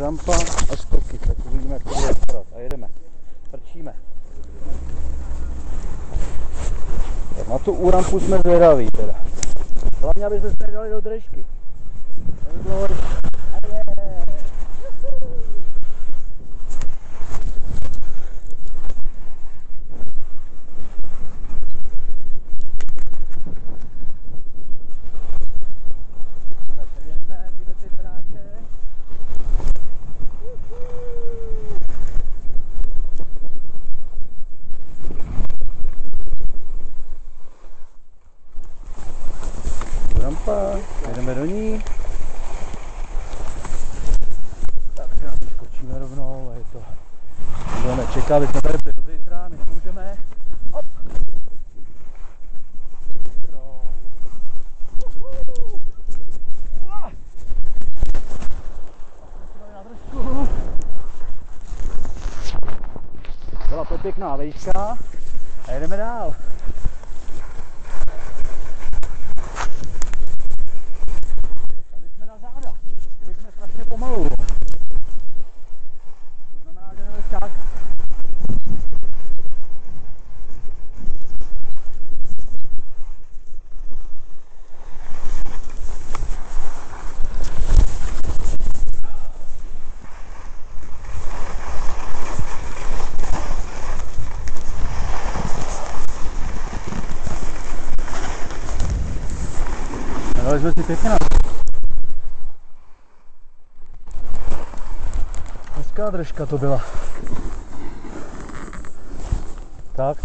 rampa a skoky, tak uvidíme, jak to bude vypadat. A jedeme. Prčíme. Tak na tu úrampu jsme zvědaví teda. Hlavně, aby jsme se nedali do držky. To by bylo horší. Rampa, jdeme do ní. Tak si na ní skočíme rovnou a je to. Budeme čekat, aby jsme tady byli do zítra, my nemůžeme. Hop! Byla to pěkná výška a jedeme dál. Pomalu. To znamená, že jdeme tak. Dali jsme si pěkně na hezká držka to byla. Tak.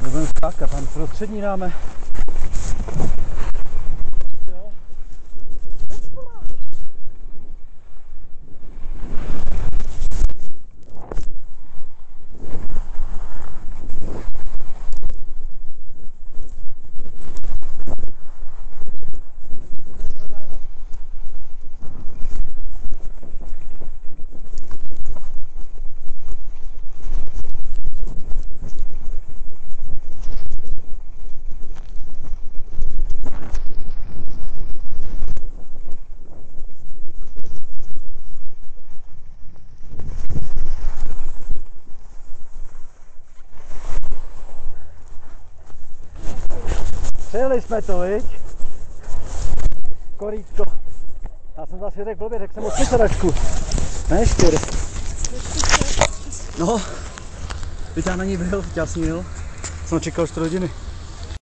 Budeme skákat, tam prostřední dáme. Přijeli jsme to, viď? Korítko. Já jsem zase řekl blbě, řekl jsem od sedačku. Ne, 4. No, teď já na ní byl, teď já snil. Jsem čekal 4 hodiny.